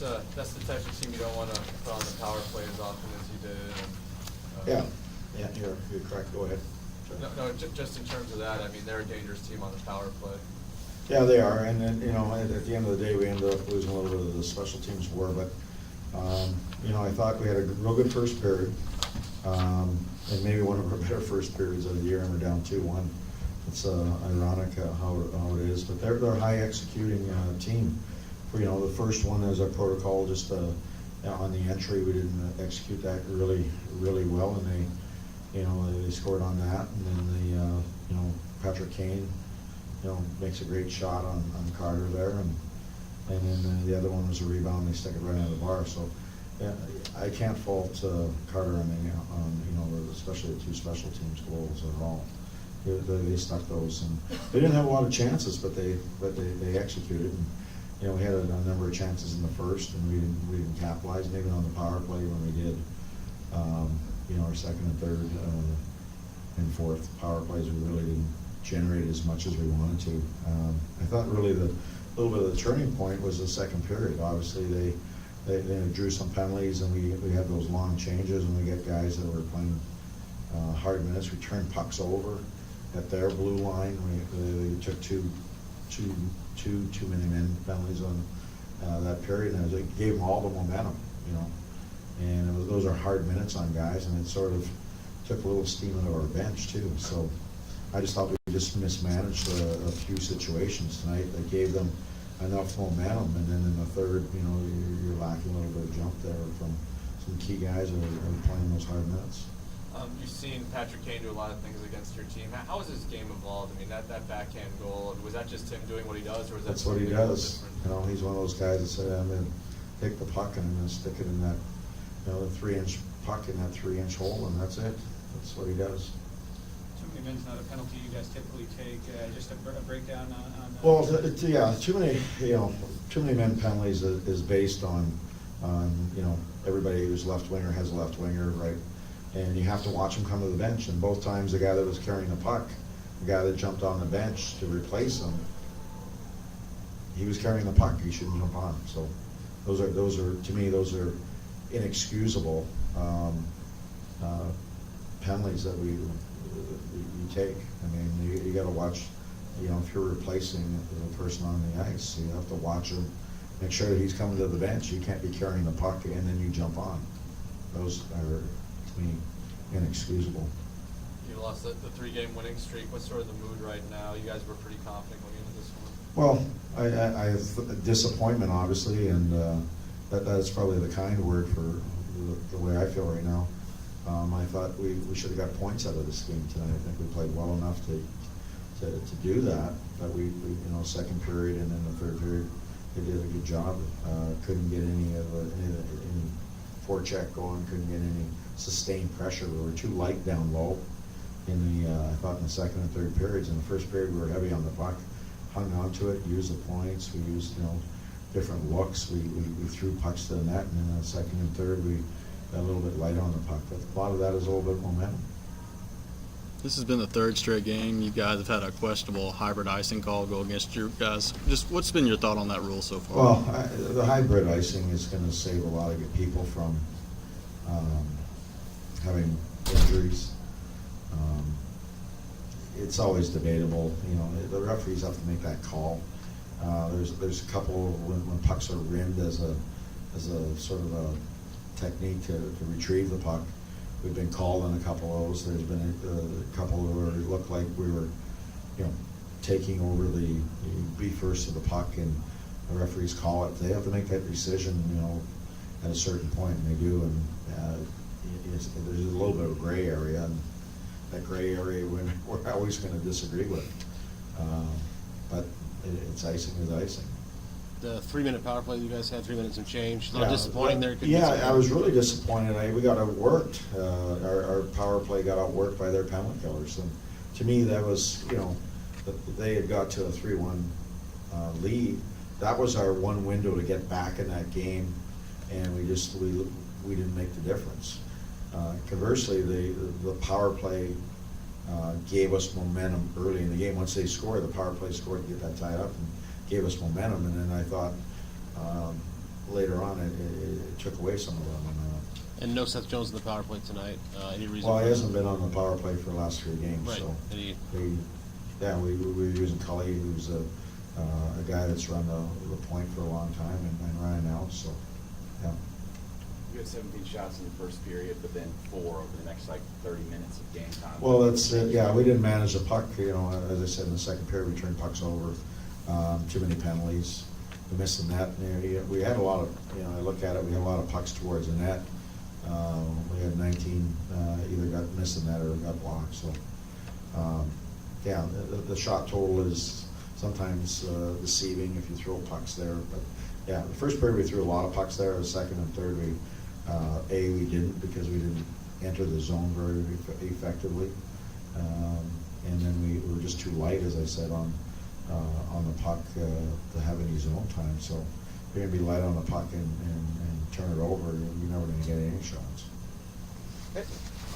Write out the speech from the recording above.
that's the type of team you don't want to put on the power play as often as you did. Yeah, you're correct. Go ahead. No, just in terms of that, I mean, they're a dangerous team on the power play. Yeah, they are, and then, you know, at the end of the day, we ended up losing a little bit of the special teams war, but, you know, I thought we had a real good first period, and maybe one of our better first periods of the year, and we're down 2-1. It's ironic how it is, but they're a high executing team. You know, the first one is our protocol, just on the entry, we didn't execute that really well, and they scored on that, and then you know, Patrick Kane, you know, makes a great shot on Carter there, and then the other one was a rebound. They stick it right out of the bar. So yeah, I can't fault Carter on you know, especially the two special teams goals at all. They stuck those, and they didn't have a lot of chances, but they executed. And, you know, we had a number of chances in the first, and we didn't capitalize. And even on the power play when we did, you know, our second and third and fourth power plays, we really didn't generate as much as we wanted to. I thought really the little bit of the turning point was the second period. Obviously, they drew some penalties, and we had those long changes, and we get guys that were playing hard minutes. We turned pucks over at their blue line. They took too many men penalties on that period, and it gave them all the momentum, you know. And those are hard minutes on guys, and it sort of took a little steam out of our bench too. So I just thought we just mismanaged a few situations tonight that gave them enough momentum, and then in the third, you know, you're lacking a little bit of jump there from some key guys that are playing those hard minutes. You've seen Patrick Kane do a lot of things against your team. How has his game evolved? I mean, that backhand goal, was that just him doing what he does, or was that That's what he does. different? You know, he's one of those guys that said, I'm going to take the puck and I'm going to stick it in that, you know, the 3-inch puck in that 3-inch hole, and that's it. That's what he does. Too many men's not a penalty you guys typically take. Just a breakdown on Well, yeah, too many men penalties is based on you know, everybody who's left winger has a left winger, right? And you have to watch him come to the bench. And both times the guy that was carrying the puck, the guy that jumped on the bench to replace him, he was carrying the puck. He shouldn't jump on. So those are to me, those are inexcusable penalties that we take. I mean, you got to watch. You know, if you're replacing the person on the ice, you have to watch him, make sure that he's coming to the bench. You can't be carrying the puck and then you jump on. Those are, to me, inexcusable. You lost the 3-game winning streak. What's sort of the mood right now? You guys were pretty confident going into this one. Well, I have disappointment, obviously, and that's probably the kind word for the way I feel right now. I thought we should have got points out of this game tonight. I think we played well enough to do that, but we you know, second period and then the third period, they did a good job. Couldn't get any forecheck going, couldn't get any sustained pressure. We were too light down low in the I thought in the second and third periods. In the first period, we were heavy on the puck, hung on to it, used the points, we used, you know, different looks. We threw pucks to the net, and in the second and third, we got a little bit light on the puck. But a lot of that is a little bit of momentum. This has been the third straight game. You guys have had a questionable hybrid icing call go against you guys. Just what's been your thought on that rule so far? Well, the hybrid icing is going to save a lot of people from having injuries. It's always debatable. You know, the referees have to make that call. There's a couple when pucks are rimmed as a sort of a technique to retrieve the puck. We've been called on a couple of those. There's been a couple where it looked like we were, you know, taking over the be first of the puck, and the referees call it. They have to make that decision, you know, at a certain point, and they do. And there's a little bit of gray area, and that gray area we're always going to disagree with. But it's icing is icing. The 3-minute power play you guys had, 3 minutes and change. A little disappointing there. Yeah, I was really disappointed. We got outworked. Our power play got outworked by their penalty killers. And to me, that was, you know, they had got to a 3-1 lead. That was our one window to get back in that game, and we didn't make the difference. Conversely, the power play gave us momentum early in the game. Once they scored, the power play scored to get that tied up and gave us momentum. And then I thought later on, it took away some of them. And no Seth Jones in the power play tonight. Any reason? Well, for he that? hasn't been on the power play for the last 3 games, Right. so. Any- We were using Cully, who's a guy that's run the point for a long time, and Ryan now, so, yeah. You had 17 shots in the first period, but then 4 over the next, 30 minutes of game time. Well, that's, yeah, we didn't manage the puck, as I said, in the second period, we turned pucks over, too many penalties, we missed the net. We had a lot of, I look at it, we had a lot of pucks towards the net. We had 19, either got missed the net or got blocked, so, yeah, the shot total is sometimes deceiving if you throw pucks there, but, yeah, the first period we threw a lot of pucks there, the second and third we didn't, because we didn't enter the zone very effectively. And then we were just too light, as I said, on the puck to have any zone time. So if you're gonna be light on the puck and turn it over, you're never gonna get any shots.